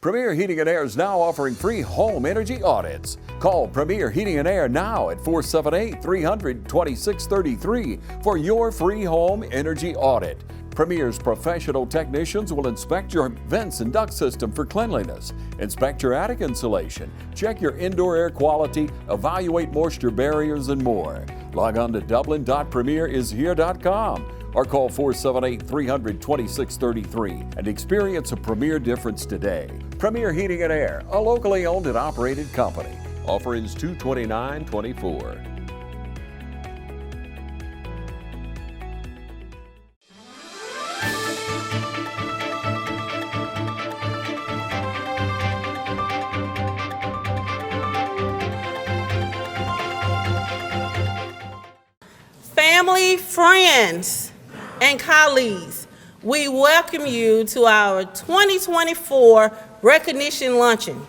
Premier Heating and Air is now offering free home energy audits. Call Premier Heating and Air now at 478-300-2633 for your free home energy audit. Premier's professional technicians will inspect your vents and duct system for cleanliness, inspect your attic insulation, check your indoor air quality, evaluate moisture barriers, and more. Log on to dublin.premierishere.com or call 478-300-2633 and experience a Premier difference today. Premier Heating and Air, a locally owned and operated company. Offer ends 2/29/24. Family, friends, and colleagues, we welcome you to our 2024 Recognition Luncheon.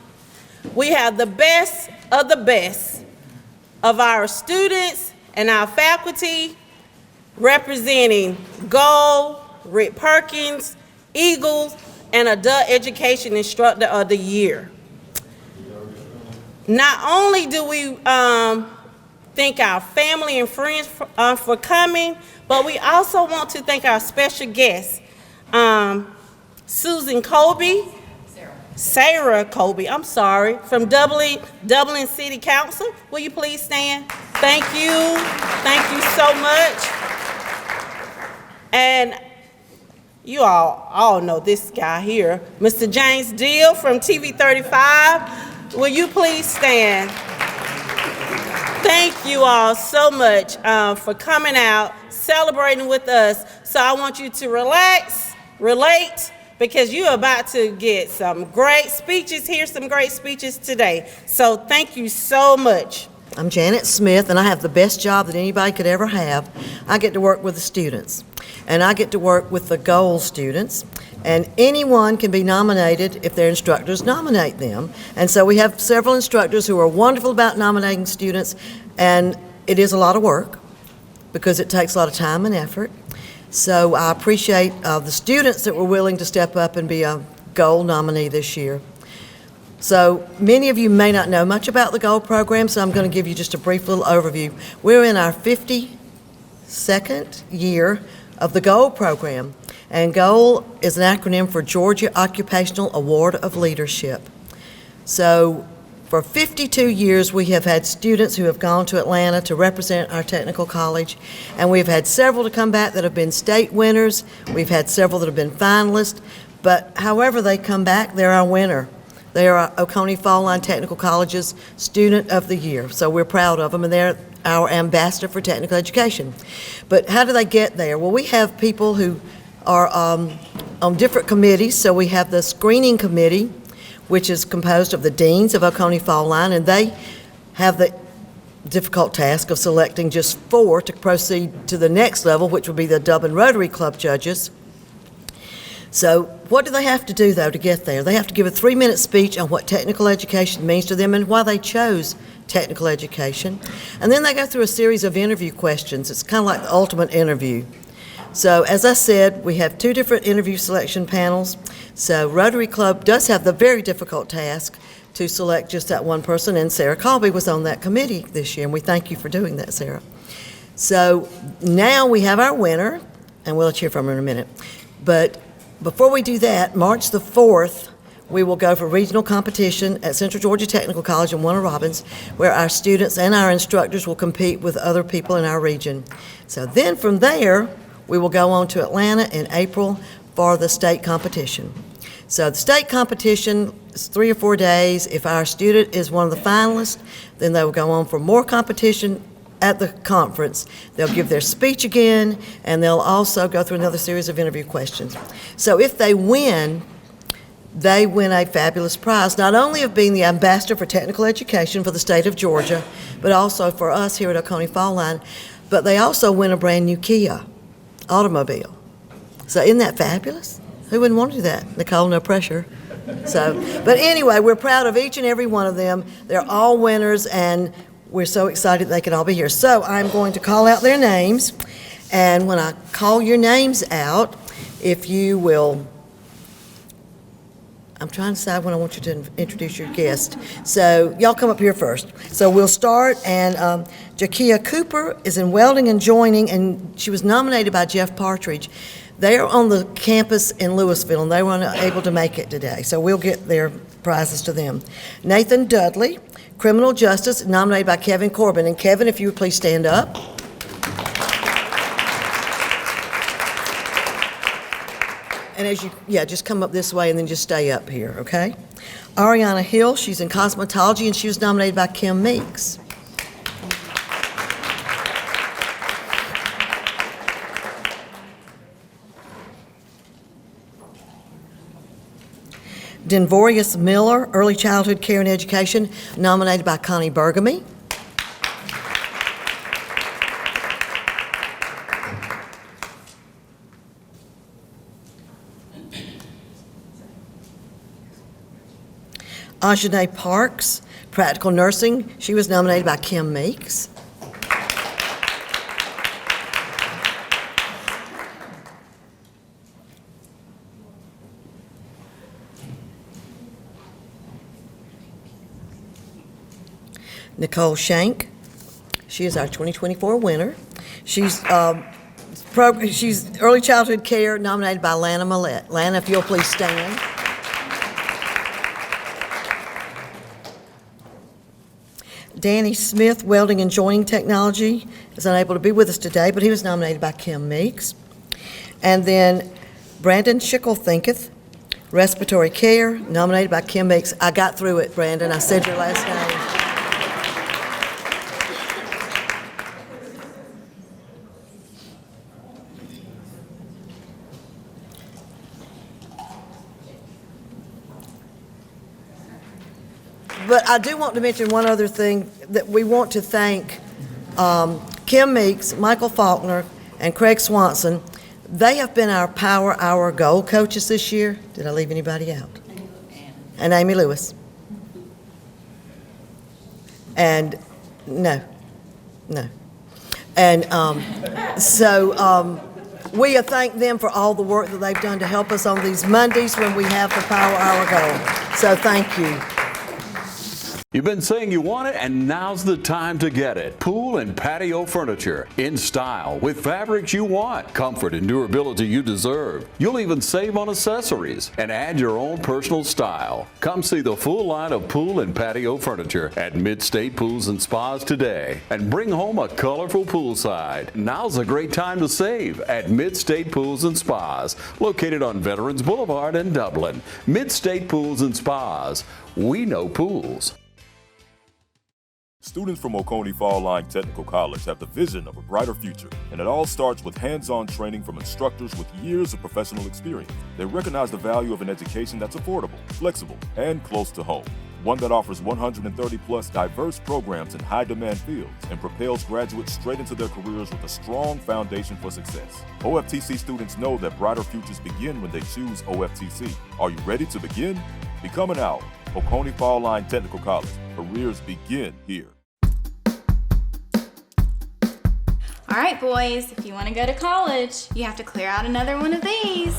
We have the best of our students and our faculty representing Gold, Rick Perkins, Eagles, and Adult Education Instructor of the Year. Not only do we thank our family and friends for coming, but we also want to thank our special guests, Sarah Colby, I'm sorry, from Dublin City Council. Will you please stand? Thank you so much. And you all know this guy here, Mr. James Deal from TV 35. Will you please stand? Thank you all so much for coming out, celebrating with us. So I want you to relax, relate, because you're about to get some great speeches, hear some great speeches today. So thank you so much. I'm Janet Smith, and I have the best job that anybody could ever have. I get to work with the students, and I get to work with the goal students, and anyone can be nominated if their instructors nominate them. And so we have several instructors who are wonderful about nominating students, and it is a lot of work because it takes a lot of time and effort. So I appreciate the students that were willing to step up and be a goal nominee this year. So many of you may not know much about the GOAL program, so I'm going to give you just a brief little overview. We're in our 52nd year of the GOAL program, and GOAL is an acronym for Georgia Occupational Award of Leadership. So for 52 years, we have had students who have gone to Atlanta to represent our technical college, and we've had several to come back that have been state winners. We've had several that have been finalists, but however they come back, they're our winner. They are our Oconee Fall Line Technical College's Student of the Year, so we're proud of them, and they're our ambassador for technical education. But how do they get there? Well, we have people who are on different committees. So we have the screening committee, which is composed of the deans of Oconee Fall Line, and they have the difficult task of selecting just 4 to proceed to the next level, which would be the Dublin Rotary Club judges. So what do they have to do, though, to get there? They have to give a 3-minute speech on what technical education means to them and why they chose technical education. And then they go through a series of interview questions. It's kind of like the ultimate interview. So as I said, we have 2 different interview selection panels. So Rotary Club does have the very difficult task to select just that one person, and Sarah Colby was on that committee this year, and we thank you for doing that, Sarah. So now we have our winner, and we'll hear from her in a minute. But before we do that, March the 4th, we will go for regional competition at Central Georgia Technical College in Warner Robins, where our students and our instructors will compete with other people in our region. So then from there, we will go on to Atlanta in April for the state competition. So the state competition is 3 or 4 days. If our student is one of the finalists, then they will go on for more competition at the conference. They'll give their speech again, and they'll also go through another series of interview questions. So if they win a fabulous prize, not only of being the ambassador for technical education for the state of Georgia, but also for us here at Oconee Fall Line, but they also win a brand new Kia automobile. So isn't that fabulous? Who wouldn't want to do that? Nicole, no pressure. So, but anyway, we're proud of each and every one of them. They're all winners, and we're so excited they can all be here. So I'm going to call out their names, and when I call your names out, if you will, I'm trying to decide when I want you to introduce your guest. So y'all come up here first. So we'll start, and Jakia Cooper is in welding and joining, and she was nominated by Jeff Partridge. They are on the campus in Louisville, and they were unable to make it today, so we'll get their prizes to them. Nathan Dudley, criminal justice, nominated by Kevin Corbin. And Kevin, if you would please stand up. And just come up this way and then just stay up here, okay? Ariana Hill, she's in cosmetology, and she was nominated by Kim Meeks. Denvorius Miller, early childhood care and education, nominated by Connie Bergamy. Ajane Parks, practical nursing, she was nominated by Kim Meeks. Nicole Shank, she is our 2024 winner. She's early childhood care, nominated by Lana Millette. Lana, if you'll please stand. Danny Smith, welding and joining technology, is unable to be with us today, but he was nominated by Kim Meeks. And then Brandon Schickel-Thinketh, respiratory care, nominated by Kim Meeks. I got through it, Brandon. I said your last name. But I do want to mention one other thing, that we want to thank Kim Meeks, Michael Faulkner, and Craig Swanson. They have been our Power Hour goal coaches this year. Did I leave anybody out? And Amy Lewis. And no. And we thank them for all the work that they've done to help us on these Mondays when we have the Power Hour goal. So thank you. You've been saying you want it, and now's the time to get it. Pool and patio furniture in style with fabrics you want, comfort and durability you deserve. You'll even save on accessories and add your own personal style. Come see the full line of pool and patio furniture at Mid-State Pools and Spas today and bring home a colorful poolside. Now's a great time to save at Mid-State Pools and Spas, located on Veterans Boulevard in Dublin. Mid-State Pools and Spas. We know pools. Students from Oconee Fall Line Technical College have the vision of a brighter future, and it all starts with hands-on training from instructors with years of professional experience. They recognize the value of an education that's affordable, flexible, and close to home. One that offers 130-plus diverse programs in high-demand fields and propels graduates straight into their careers with a strong foundation for success. OFTC students know that brighter futures begin when they choose OFTC. Are you ready to begin? Become an owl. Oconee Fall Line Technical College. Careers begin here. All right, boys, if you want to go to college, you have to clear out another one of these.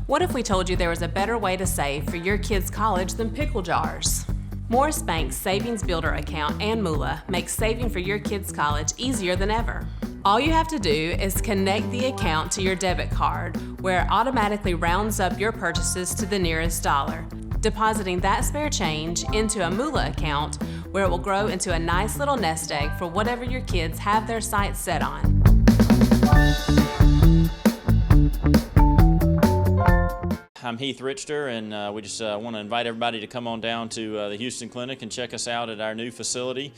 What if we told you there was a better way to save for your kids' college than pickle jars? Morris Bank's Savings Builder account and Moolah makes saving for your kids' college easier than ever. All you have to do is connect the account to your debit card, where it automatically rounds up your purchases to the nearest dollar, depositing that spare change into a Moolah account, where it will grow into a nice little nest egg for whatever your kids have their sights set on. I'm Heath Richter, and we just want to invite everybody to come on down to the Houston Clinic and check us out at our new facility.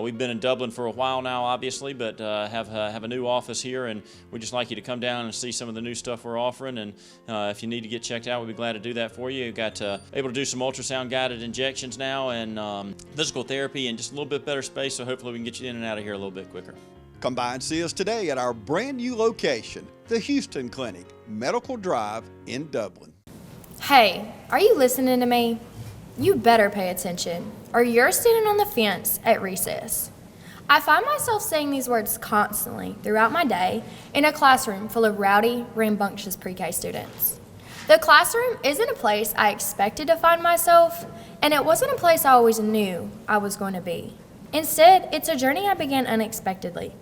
We've been in Dublin for a while now, obviously, but have a new office here, and we'd just like you to come down and see some of the new stuff we're offering. And if you need to get checked out, we'd be glad to do that for you. We've got able to do some ultrasound-guided injections now, and physical therapy, and just a little bit better space, so hopefully we can get you in and out of here a little bit quicker. Come by and see us today at our brand new location, the Houston Clinic, Medical Drive in Dublin. Hey, are you listening to me? You better pay attention, or you're standing on the fence at recess. I find myself saying these words constantly throughout my day in a classroom full of rowdy, rambunctious pre-K students. The classroom isn't a place I expected to find myself, and it wasn't a place I always knew I was going to be. Instead, it's a journey I began unexpectedly.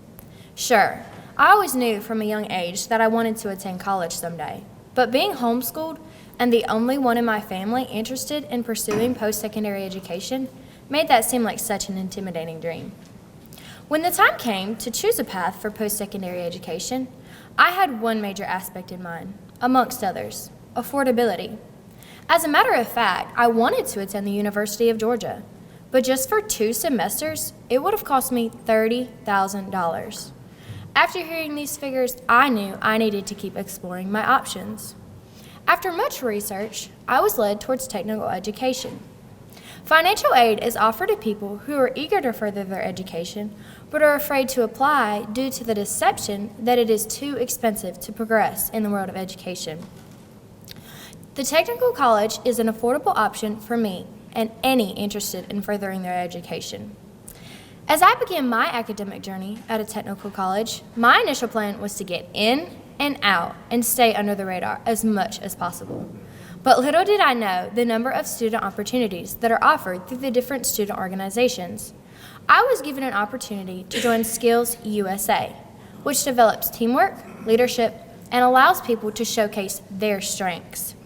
Sure, I always knew from a young age that I wanted to attend college someday, but being homeschooled and the only one in my family interested in pursuing post-secondary education made that seem like such an intimidating dream. When the time came to choose a path for post-secondary education, I had one major aspect in mind, amongst others, affordability. As a matter of fact, I wanted to attend the University of Georgia, but just for 2 semesters, it would have cost me $30,000. After hearing these figures, I knew I needed to keep exploring my options. After much research, I was led towards technical education. Financial aid is offered to people who are eager to further their education, but are afraid to apply due to the deception that it is too expensive to progress in the world of education. The technical college is an affordable option for me and any interested in furthering their education. As I began my academic journey at a technical college, my initial plan was to get in and out and stay under the radar as much as possible. But little did I know the number of student opportunities that are offered through the different student organizations. I was given an opportunity to join Skills USA, which develops teamwork, leadership, and allows people to showcase their strengths.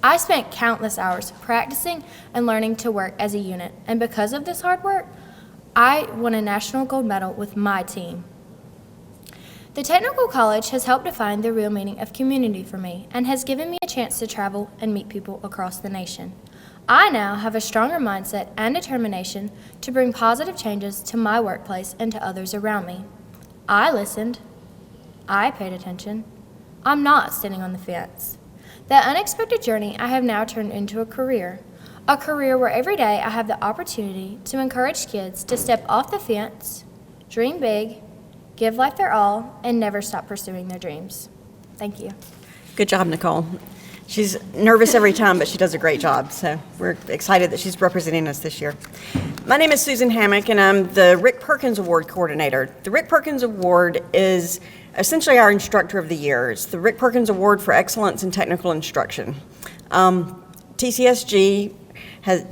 I spent countless hours practicing and learning to work as a unit, and because of this hard work, I won a national gold medal with my team. The technical college has helped define the real meaning of community for me and has given me a chance to travel and meet people across the nation. I now have a stronger mindset and determination to bring positive changes to my workplace and to others around me. I listened. I paid attention. I'm not standing on the fence. That unexpected journey I have now turned into a career where every day I have the opportunity to encourage kids to step off the fence, dream big, give life their all, and never stop pursuing their dreams. Thank you. Good job, Nicole. She's nervous every time, but she does a great job, so we're excited that she's representing us this year. My name is Susan Hammock, and I'm the Rick Perkins Award Coordinator. The Rick Perkins Award is essentially our Instructor of the Year. It's the Rick Perkins Award for Excellence in Technical Instruction. TCSG has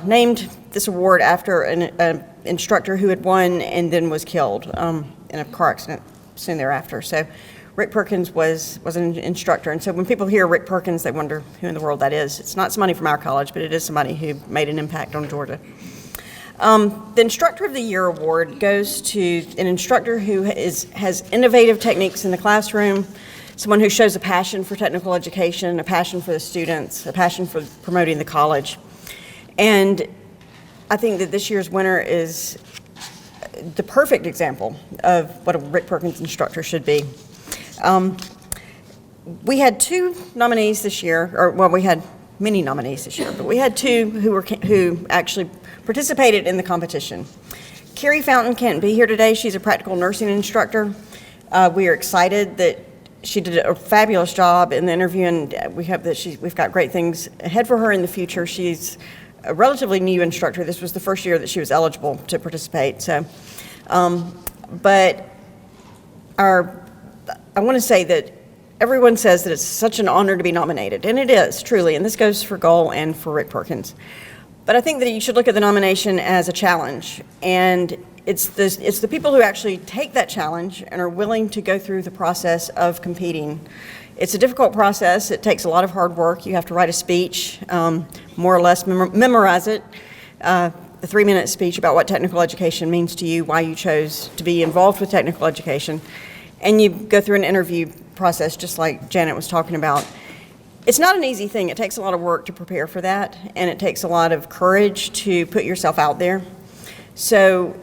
named this award after an instructor who had won and then was killed in a car accident soon thereafter. So Rick Perkins was an instructor, and so when people hear Rick Perkins, they wonder who in the world that is. It's not somebody from our college, but it is somebody who made an impact on Georgia. The Instructor of the Year award goes to an instructor who has innovative techniques in the classroom, someone who shows a passion for technical education, a passion for the students, a passion for promoting the college. And I think that this year's winner is the perfect example of what a Rick Perkins instructor should be. We had 2 nominees this year, we had many nominees this year, but we had 2 who actually participated in the competition. Carrie Fountain can't be here today. She's a practical nursing instructor. We are excited that she did a fabulous job in the interview, and we hope that we've got great things ahead for her in the future. She's a relatively new instructor. This was the first year that she was eligible to participate. So, but I want to say that everyone says that it's such an honor to be nominated, and it is, truly, and this goes for Goal and for Rick Perkins. But I think that you should look at the nomination as a challenge, and it's the people who actually take that challenge and are willing to go through the process of competing. It's a difficult process. It takes a lot of hard work. You have to write a speech, more or less memorize it, a 3-minute speech about what technical education means to you, why you chose to be involved with technical education, and you go through an interview process just like Janet was talking about. It's not an easy thing. It takes a lot of work to prepare for that, and it takes a lot of courage to put yourself out there. So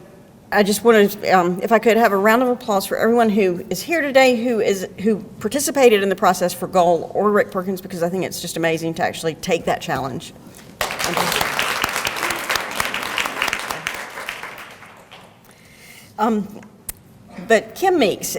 I just want to, if I could, have a round of applause for everyone who is here today, who participated in the process for Goal or Rick Perkins, because I think it's just amazing to actually take that challenge. But Kim Meeks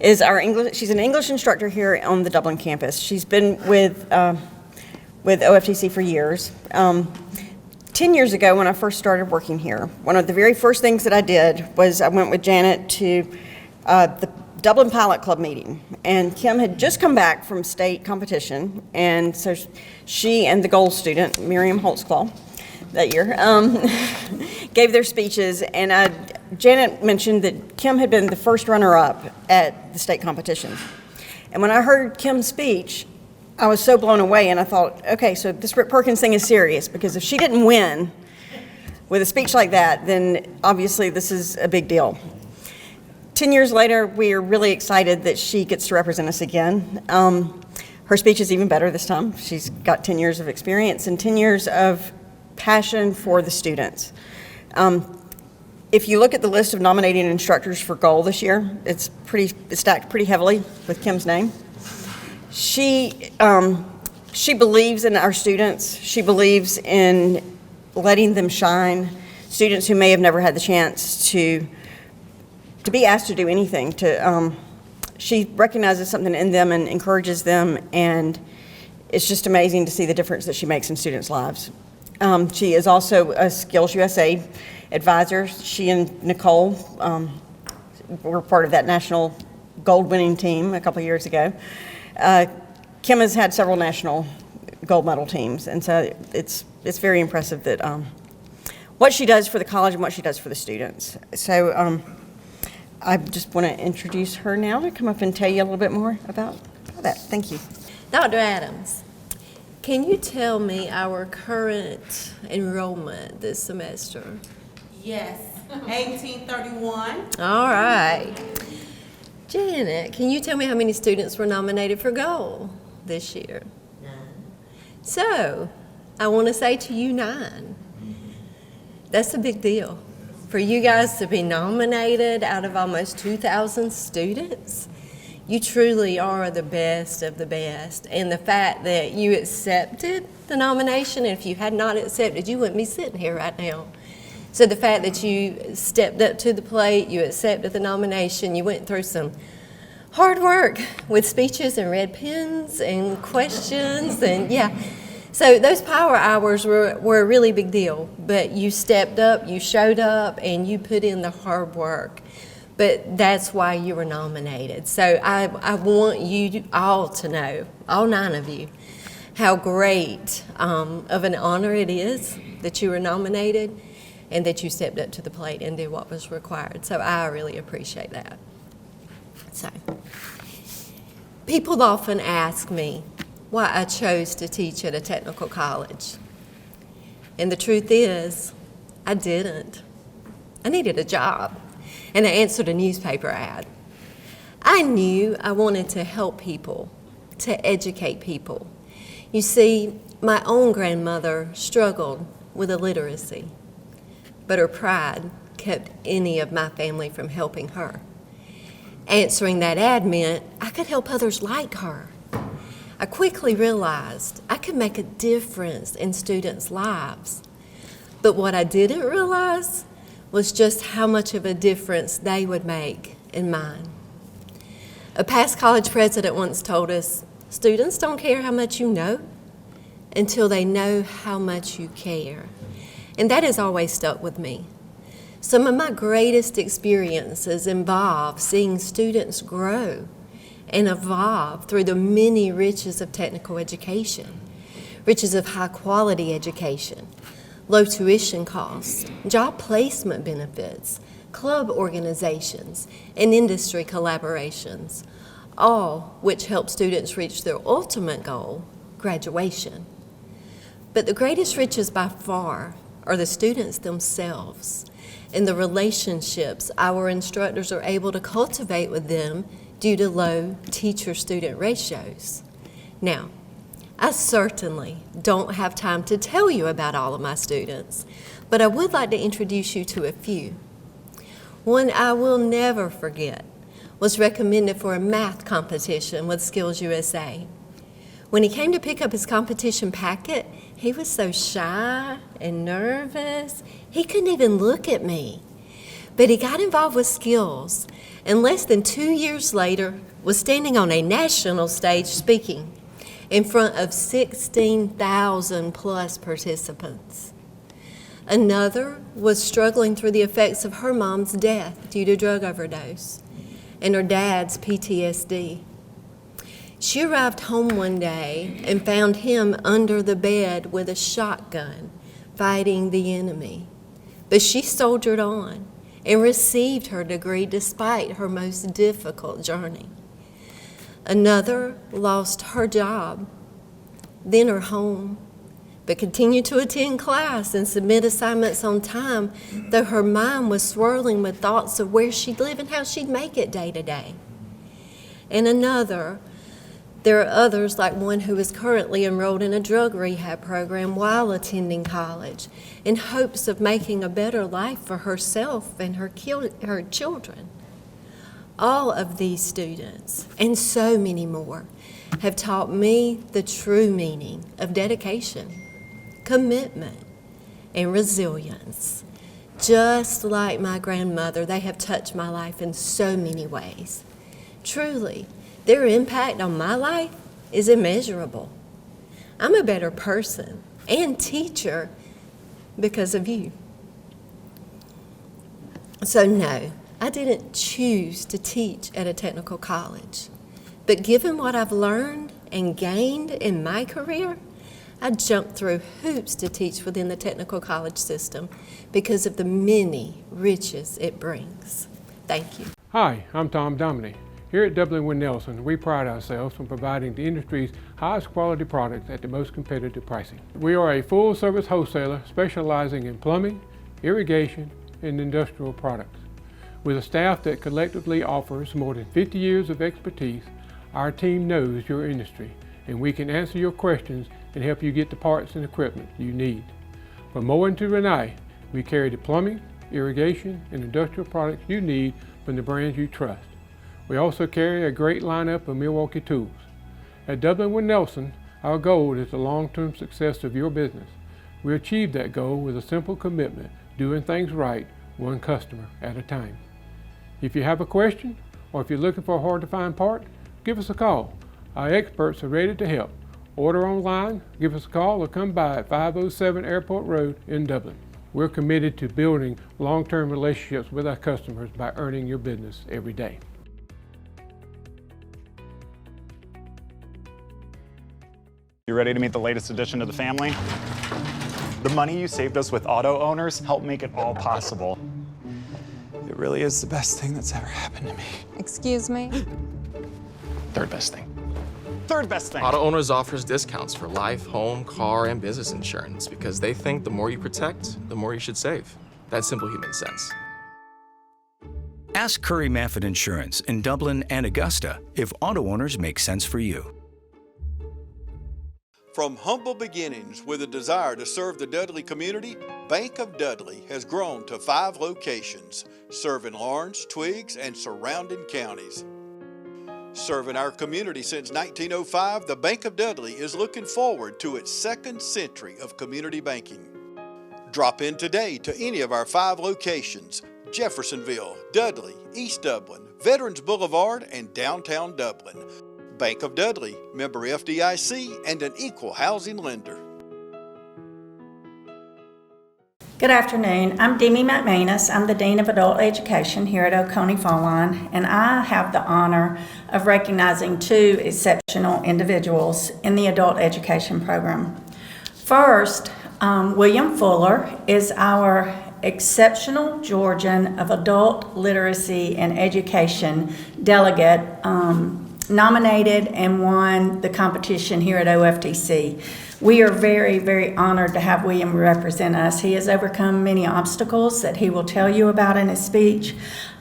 is our English. She's an English instructor here on the Dublin campus. She's been with OFTC for years. 10 years ago, when I first started working here, one of the very first things that I did was I went with Janet to Dublin Pilot Club meeting, and Kim had just come back from state competition, and so she and the gold student, Miriam Holtzclaw, that year, gave their speeches, and Janet mentioned that Kim had been the first runner-up at the state competition. And when I heard Kim's speech, I was so blown away, and I thought, okay, so this Rick Perkins thing is serious, because if she didn't win with a speech like that, then obviously this is a big deal. 10 years later, we are really excited that she gets to represent us again. Her speech is even better this time. She's got 10 years of experience and 10 years of passion for the students. If you look at the list of nominating instructors for Gold this year, it's stacked pretty heavily with Kim's name. She believes in our students. She believes in letting them shine. Students who may have never had the chance to be asked to do anything. She recognizes something in them and encourages them, and it's just amazing to see the difference that she makes in students' lives. She is also a Skills USA advisor. She and Nicole were part of that national gold winning team a couple of years ago. Kim has had several national gold medal teams, and so it's very impressive that what she does for the college and what she does for the students. So I just want to introduce her now to come up and tell you a little bit more about that. Thank you. Dr. Adams, can you tell me our current enrollment this semester? Yes, 1831. All right. Janet, can you tell me how many students were nominated for gold this year? 9. So, I want to say to you 9. That's a big deal. For you guys to be nominated out of almost 2,000 students, you truly are the best of the best. And the fact that you accepted the nomination, and if you had not accepted, you wouldn't be sitting here right now. So the fact that you stepped up to the plate, you accepted the nomination, you went through some hard work with speeches and red pens and questions, and yeah. So those power hours were a really big deal, but you stepped up, you showed up, and you put in the hard work. But that's why you were nominated. So I want you all to know, all 9 of you, how great of an honor it is that you were nominated and that you stepped up to the plate and did what was required. So I really appreciate that. So people often ask me why I chose to teach at a technical college. And the truth is, I didn't. I needed a job, and I answered a newspaper ad. I knew I wanted to help people, to educate people. You see, my own grandmother struggled with illiteracy, but her pride kept any of my family from helping her. Answering that ad meant I could help others like her. I quickly realized I could make a difference in students' lives. But what I didn't realize was just how much of a difference they would make in mine. A past college president once told us, students don't care how much you know until they know how much you care. And that has always stuck with me. Some of my greatest experiences involve seeing students grow and evolve through the many riches of technical education, riches of high quality education, low tuition costs, job placement benefits, club organizations, and industry collaborations, all which help students reach their ultimate goal, graduation. But the greatest riches by far are the students themselves and the relationships our instructors are able to cultivate with them due to low teacher-student ratios. Now, I certainly don't have time to tell you about all of my students, but I would like to introduce you to a few. One I will never forget was recommended for a math competition with Skills USA. When he came to pick up his competition packet, he was so shy and nervous, he couldn't even look at me. But he got involved with Skills, and less than 2 years later was standing on a national stage speaking in front of 16,000 plus participants. Another was struggling through the effects of her mom's death due to drug overdose. and her dad's PTSD. She arrived home one day and found him under the bed with a shotgun, fighting the enemy. But she soldiered on and received her degree despite her most difficult journey. Another lost her job, then her home, but continued to attend class and submit assignments on time, though her mind was swirling with thoughts of where she'd live and how she'd make it day to day. And there are others, like one who is currently enrolled in a drug rehab program while attending college, in hopes of making a better life for herself and her children. All of these students, and so many more, have taught me the true meaning of dedication, commitment, and resilience. Just like my grandmother, they have touched my life in so many ways. Truly, their impact on my life is immeasurable. I'm a better person and teacher because of you. So no, I didn't choose to teach at a technical college. But given what I've learned and gained in my career, I jumped through hoops to teach within the technical college system because of the many riches it brings. Thank you. Hi, I'm Tom Dominy. Here at Dublin Wood Nelson, we pride ourselves on providing the industry's highest quality products at the most competitive pricing. We are a full-service wholesaler specializing in plumbing, irrigation, and industrial products. With a staff that collectively offers more than 50 years of expertise, our team knows your industry, and we can answer your questions and help you get the parts and equipment you need. From Moen to Renee, we carry the plumbing, irrigation, and industrial products you need from the brands you trust. We also carry a great lineup of Milwaukee tools. At Dublin Wood Nelson, our goal is the long-term success of your business. We achieve that goal with a simple commitment, doing things right, one customer at a time. If you have a question, or if you're looking for a hard-to-find part, give us a call. Our experts are ready to help. Order online, give us a call, or come by at 507 Airport Road in Dublin. We're committed to building long-term relationships with our customers by earning your business every day. You ready to meet the latest addition to the family? The money you saved us with auto owners helped make it all possible. It really is the best thing that's ever happened to me. Excuse me? Third best thing. Third best thing. Auto Owners offers discounts for life, home, car, and business insurance because they think the more you protect, the more you should save. That's simple human sense. Ask Curry Maffin Insurance in Dublin and Augusta if auto owners make sense for you. From humble beginnings with a desire to serve the Dudley community, Bank of Dudley has grown to 5 locations, serving Lawrence, Twiggs, and surrounding counties. Serving our community since 1905, the Bank of Dudley is looking forward to its 2nd century of community banking. Drop in today to any of our 5 locations: Jeffersonville, Dudley, East Dublin, Veterans Boulevard, and downtown Dublin. Bank of Dudley, member FDIC, and an equal housing lender. Good afternoon. I'm Demi McManus. I'm the Dean of Adult Education here at Oconee Fall Line, and I have the honor of recognizing 2 exceptional individuals in the adult education program. First, William Fuller is our Exceptional Georgian of Adult Literacy and Education delegate, nominated and won the competition here at OFTC. We are very, very honored to have William represent us. He has overcome many obstacles that he will tell you about in his speech,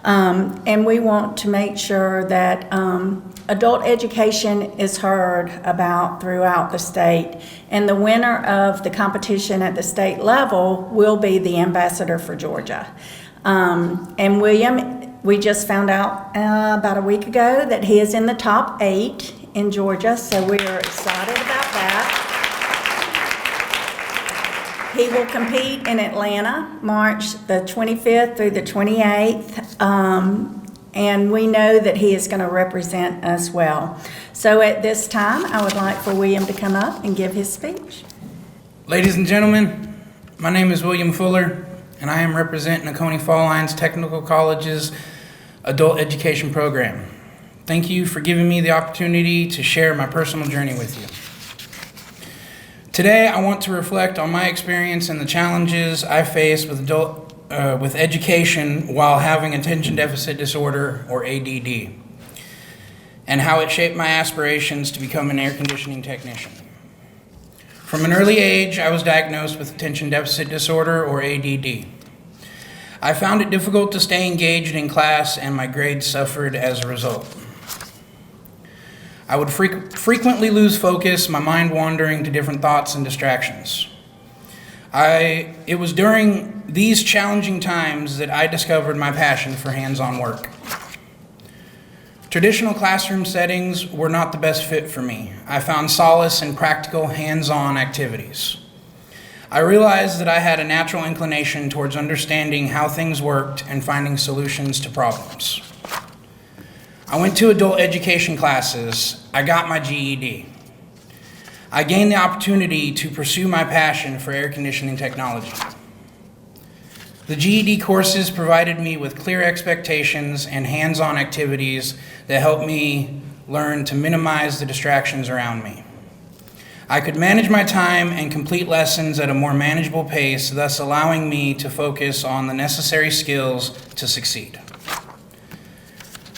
and we want to make sure that adult education is heard about throughout the state, and the winner of the competition at the state level will be the ambassador for Georgia. And William, we just found out about a week ago that he is in the top 8 in Georgia, so we are excited about that. He will compete in Atlanta, March the 25th through the 28th, and we know that he is going to represent us well. So at this time, I would like for William to come up and give his speech. Ladies and gentlemen, my name is William Fuller, and I am representing Oconee Fall Lines Technical College's adult education program. Thank you for giving me the opportunity to share my personal journey with you. Today, I want to reflect on my experience and the challenges I faced with education while having attention deficit disorder, or ADD, and how it shaped my aspirations to become an air conditioning technician. From an early age, I was diagnosed with attention deficit disorder, or ADD. I found it difficult to stay engaged in class, and my grades suffered as a result. I would frequently lose focus, my mind wandering to different thoughts and distractions. It was during these challenging times that I discovered my passion for hands-on work. Traditional classroom settings were not the best fit for me. I found solace in practical, hands-on activities. I realized that I had a natural inclination towards understanding how things worked and finding solutions to problems. I went to adult education classes. I got my GED. I gained the opportunity to pursue my passion for air conditioning technology. The GED courses provided me with clear expectations and hands-on activities that helped me learn to minimize the distractions around me. I could manage my time and complete lessons at a more manageable pace, thus allowing me to focus on the necessary skills to succeed.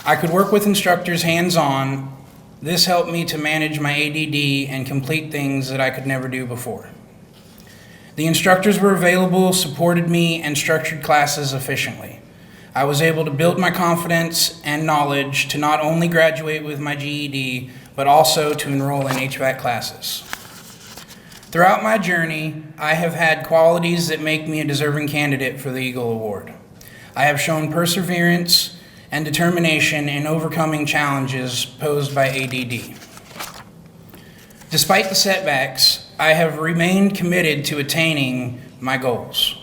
I could work with instructors hands-on. This helped me to manage my ADD and complete things that I could never do before. The instructors were available, supported me, and structured classes efficiently. I was able to build my confidence and knowledge to not only graduate with my GED, but also to enroll in HVAC classes. Throughout my journey, I have had qualities that make me a deserving candidate for the Eagle Award. I have shown perseverance and determination in overcoming challenges posed by ADD. Despite the setbacks, I have remained committed to attaining my goals.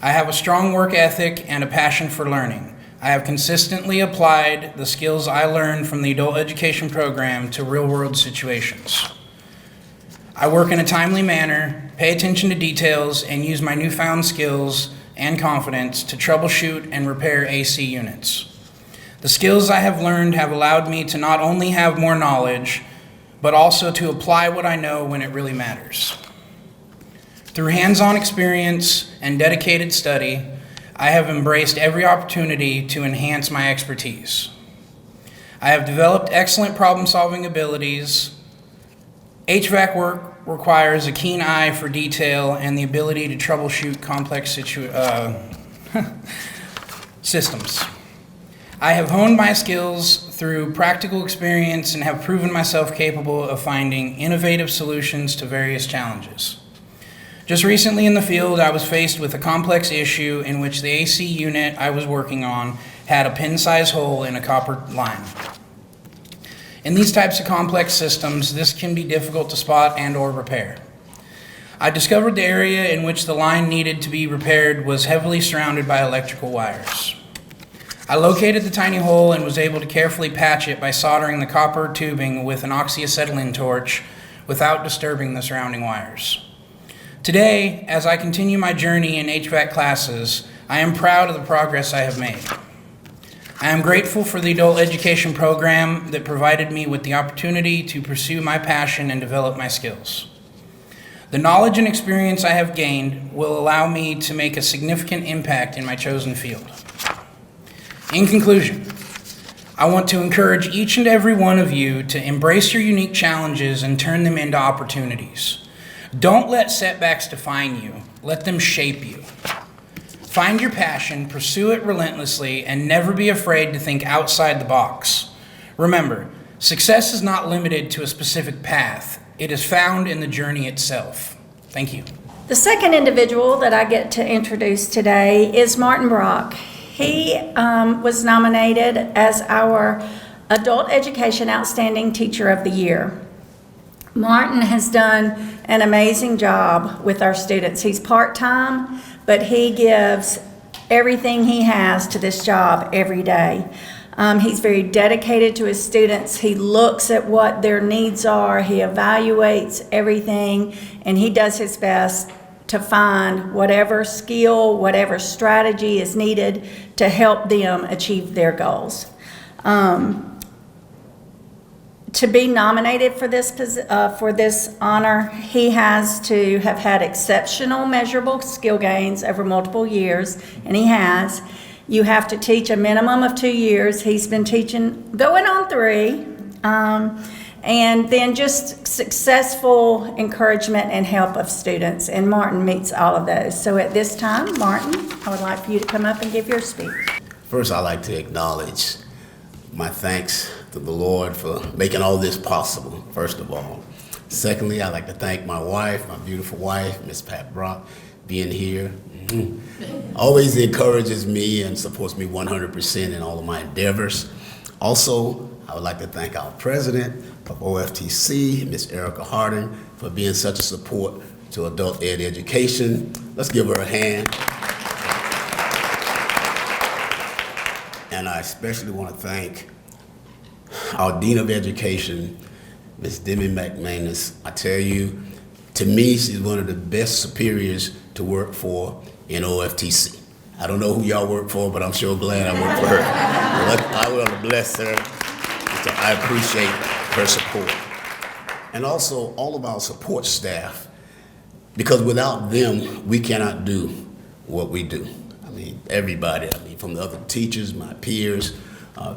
I have a strong work ethic and a passion for learning. I have consistently applied the skills I learned from the adult education program to real-world situations. I work in a timely manner, pay attention to details, and use my newfound skills and confidence to troubleshoot and repair AC units. The skills I have learned have allowed me to not only have more knowledge, but also to apply what I know when it really matters. Through hands-on experience and dedicated study, I have embraced every opportunity to enhance my expertise. I have developed excellent problem-solving abilities. HVAC work requires a keen eye for detail and the ability to troubleshoot complex systems. I have honed my skills through practical experience and have proven myself capable of finding innovative solutions to various challenges. Just recently in the field, I was faced with a complex issue in which the AC unit I was working on had a pin-size hole in a copper line. In these types of complex systems, this can be difficult to spot and/or repair. I discovered the area in which the line needed to be repaired was heavily surrounded by electrical wires. I located the tiny hole and was able to carefully patch it by soldering the copper tubing with an oxyacetylene torch without disturbing the surrounding wires. Today, as I continue my journey in HVAC classes, I am proud of the progress I have made. I am grateful for the adult education program that provided me with the opportunity to pursue my passion and develop my skills. The knowledge and experience I have gained will allow me to make a significant impact in my chosen field. In conclusion, I want to encourage each and every one of you to embrace your unique challenges and turn them into opportunities. Don't let setbacks define you. Let them shape you. Find your passion, pursue it relentlessly, and never be afraid to think outside the box. Remember, success is not limited to a specific path. It is found in the journey itself. Thank you. The second individual that I get to introduce today is Martin Brock. He was nominated as our Adult Education Outstanding Teacher of the Year. Martin has done an amazing job with our students. He's part-time, but he gives everything he has to this job every day. He's very dedicated to his students. He looks at what their needs are. He evaluates everything, and he does his best to find whatever skill, whatever strategy is needed to help them achieve their goals. To be nominated for this honor, he has to have had exceptional measurable skill gains over multiple years, and he has. You have to teach a minimum of 2 years. He's been teaching going on 3. And then just successful encouragement and help of students, and Martin meets all of those. So at this time, Martin, I would like for you to come up and give your speech. First, I'd like to acknowledge my thanks to the Lord for making all this possible, first of all. Secondly, I'd like to thank my wife, my beautiful wife, Miss Pat Brock, being here. Always encourages me and supports me 100% in all of my endeavors. Also, I would like to thank our president of OFTC, Miss Erica Harding, for being such a support to adult ed education. Let's give her a hand. And I especially want to thank our Dean of Education, Ms. Demi McManus. I tell you, to me, she's one of the best superiors to work for in OFTC. I don't know who y'all work for, but I'm sure glad I work for her. I want to bless her. I appreciate her support. And also all of our support staff, because without them, we cannot do what we do. I mean, everybody, from the other teachers, my peers,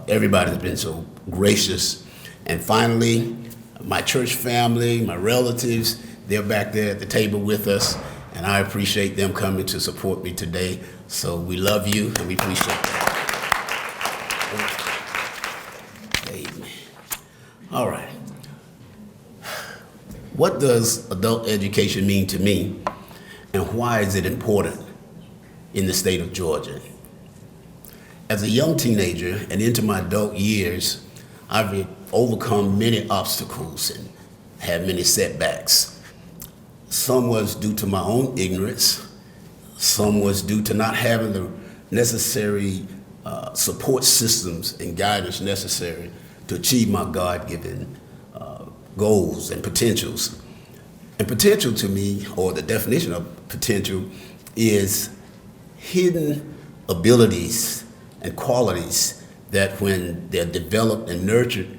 everybody has been so gracious. And finally, my church family, my relatives, they're back there at the table with us, and I appreciate them coming to support me today. So we love you, and we appreciate that. Amen. All right. What does adult education mean to me, and why is it important in the state of Georgia? As a young teenager and into my adult years, I've overcome many obstacles and had many setbacks. Some was due to my own ignorance. Some was due to not having the necessary support systems and guidance necessary to achieve my God-given goals and potentials. And potential to me, or the definition of potential, is hidden abilities and qualities that when they're developed and nurtured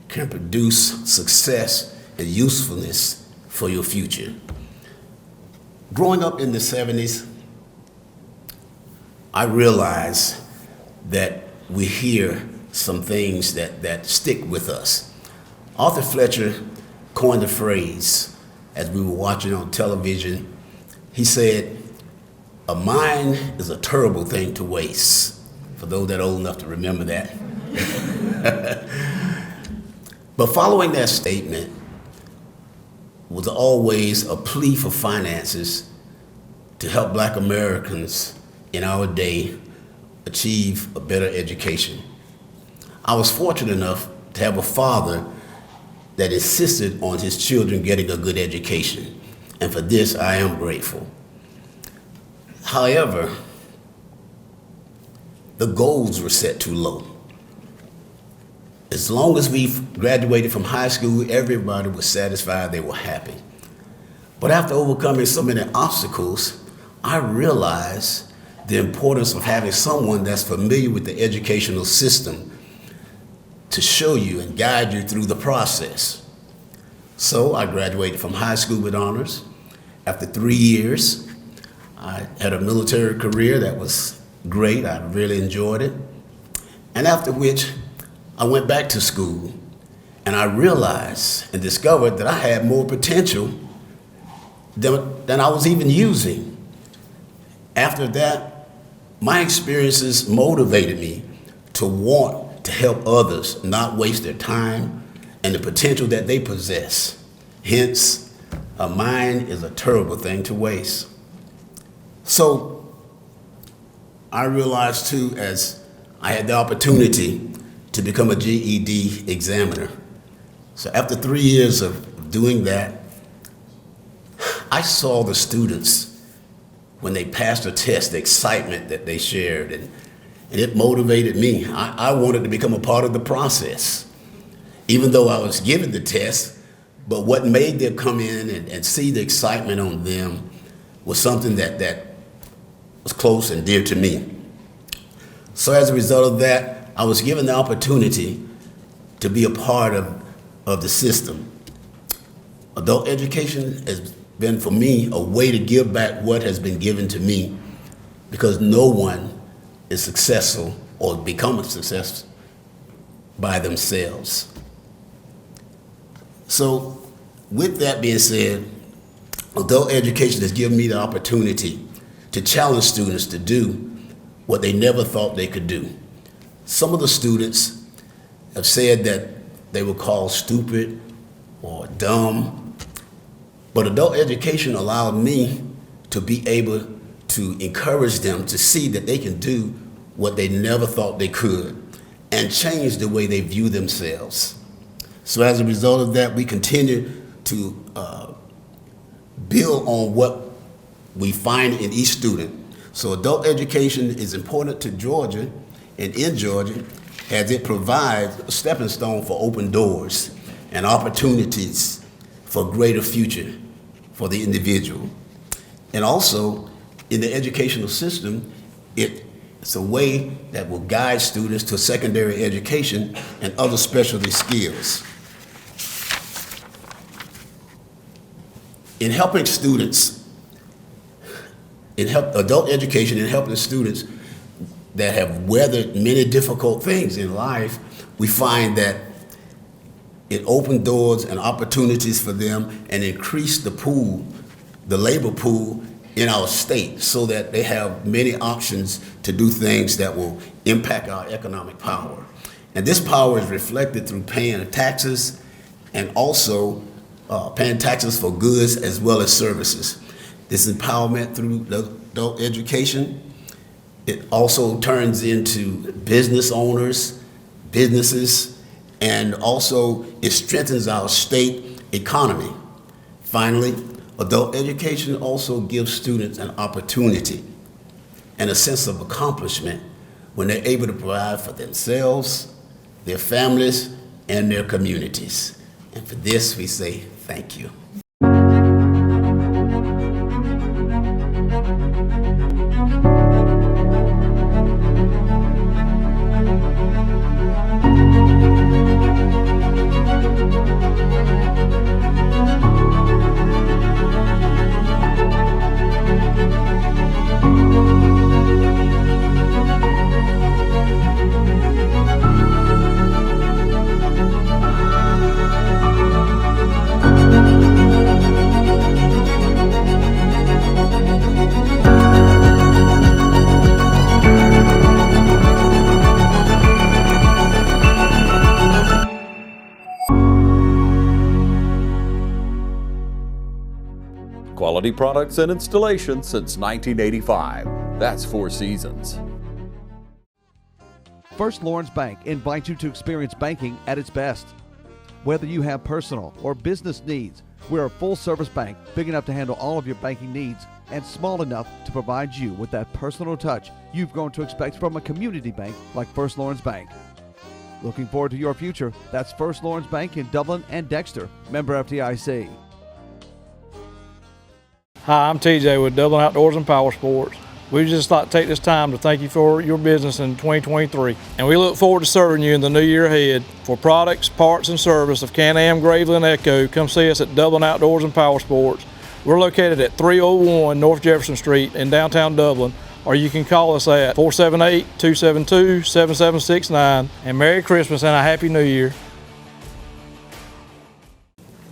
can produce success and usefulness for your future. Growing up in the 70s, I realized that we hear some things that stick with us. Arthur Fletcher coined the phrase as we were watching on television. He said, "A mind is a terrible thing to waste." For those that are old enough to remember that. But following that statement was always a plea for finances to help Black Americans in our day achieve a better education. I was fortunate enough to have a father that insisted on his children getting a good education, and for this I am grateful. However, the goals were set too low. As long as we graduated from high school, everybody was satisfied, they were happy. But after overcoming so many obstacles, I realized the importance of having someone that's familiar with the educational system to show you and guide you through the process. So I graduated from high school with honors. After 3 years, I had a military career that was great. I really enjoyed it. And after which, I went back to school, and I realized and discovered that I had more potential than I was even using. After that, my experiences motivated me to want to help others not waste their time and the potential that they possess. Hence, a mind is a terrible thing to waste. So I realized too, as I had the opportunity to become a GED examiner. So after 3 years of doing that, I saw the students, when they passed a test, the excitement that they shared, and it motivated me. I wanted to become a part of the process, even though I was given the test. But what made them come in and see the excitement on them was something that was close and dear to me. So as a result of that, I was given the opportunity to be a part of the system. Adult education has been for me a way to give back what has been given to me, because no one is successful or become a success by themselves. So with that being said, adult education has given me the opportunity to challenge students to do what they never thought they could do. Some of the students have said that they were called stupid or dumb, but adult education allowed me to be able to encourage them to see that they can do what they never thought they could and change the way they view themselves. So as a result of that, we continue to build on what we find in each student. So adult education is important to Georgia and in Georgia, as it provides a stepping stone for open doors and opportunities for greater future for the individual. And also, in the educational system, it's a way that will guide students to secondary education and other specialty skills. In helping students, adult education in helping students that have weathered many difficult things in life, we find that it opened doors and opportunities for them and increased the pool, the labor pool in our state, so that they have many options to do things that will impact our economic power. And this power is reflected through paying taxes and also paying taxes for goods as well as services. This empowerment through adult education, it also turns into business owners, businesses, and also it strengthens our state economy. Finally, adult education also gives students an opportunity and a sense of accomplishment when they're able to provide for themselves, their families, and their communities. And for this, we say thank you. Quality products and installations since 1985. That's 4 Seasons. First Lawrence Bank invites you to experience banking at its best. Whether you have personal or business needs, we're a full-service bank big enough to handle all of your banking needs and small enough to provide you with that personal touch you've grown to expect from a community bank like First Lawrence Bank. Looking forward to your future? That's First Lawrence Bank in Dublin and Dexter, member FDIC. Hi, I'm TJ with Dublin Outdoors and Power Sports. We'd just like to take this time to thank you for your business in 2023. And we look forward to serving you in the new year ahead. For products, parts, and service of Can-Am, Gravely, and Echo, come see us at Dublin Outdoors and Power Sports. We're located at 301 North Jefferson Street in downtown Dublin, or you can call us at 478-272-7769. And Merry Christmas and a Happy New Year.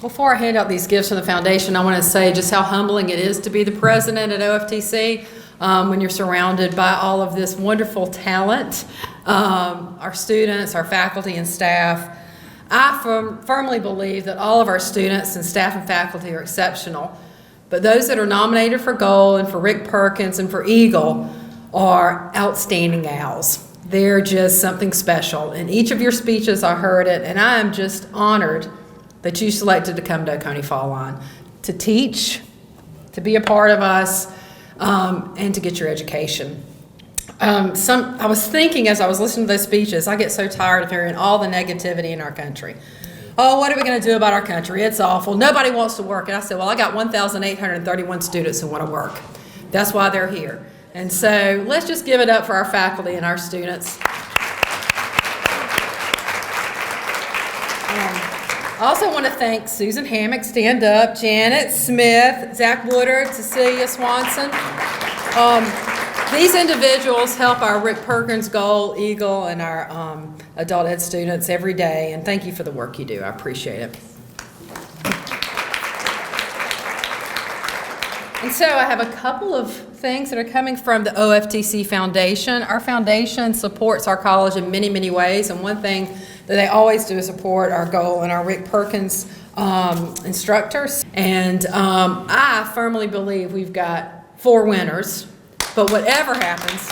Before I hand out these gifts from the foundation, I want to say just how humbling it is to be the president at OFTC when you're surrounded by all of this wonderful talent, our students, our faculty and staff. I firmly believe that all of our students and staff and faculty are exceptional, but those that are nominated for Gold and for Rick Perkins and for Eagle are outstanding owls. They're just something special. In each of your speeches, I heard it, and I am just honored that you selected to come to Oconee Fall Line to teach, to be a part of us, and to get your education. I was thinking as I was listening to those speeches, I get so tired of hearing all the negativity in our country. oh, what are we going to do about our country? It's awful. Nobody wants to work. And I said, well, I got 1,831 students who want to work. That's why they're here. And so let's just give it up for our faculty and our students. I also want to thank Susan Hammock, stand up, Janet Smith, Zach Woodard, Cecilia Swanson. These individuals help our Rick Perkins, Goal, Eagle, and our adult ed students every day, and thank you for the work you do. I appreciate it. And so I have a couple of things that are coming from the OFTC Foundation. Our foundation supports our college in many, many ways, and one thing that they always do is support our Goal and our Rick Perkins instructors. And I firmly believe we've got 4 winners, but whatever happens,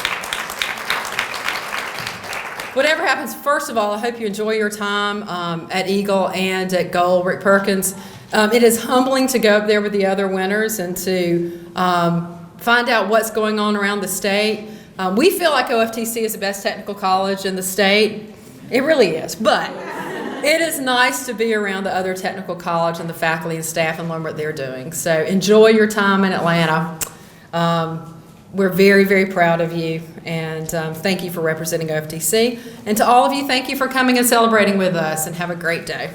first of all, I hope you enjoy your time at Eagle and at Goal, Rick Perkins. It is humbling to go up there with the other winners and to find out what's going on around the state. We feel like OFTC is the best technical college in the state. It really is, but it is nice to be around the other technical college and the faculty and staff and learn what they're doing. So enjoy your time in Atlanta. We're very, very proud of you, and thank you for representing OFTC. And to all of you, thank you for coming and celebrating with us, and have a great day.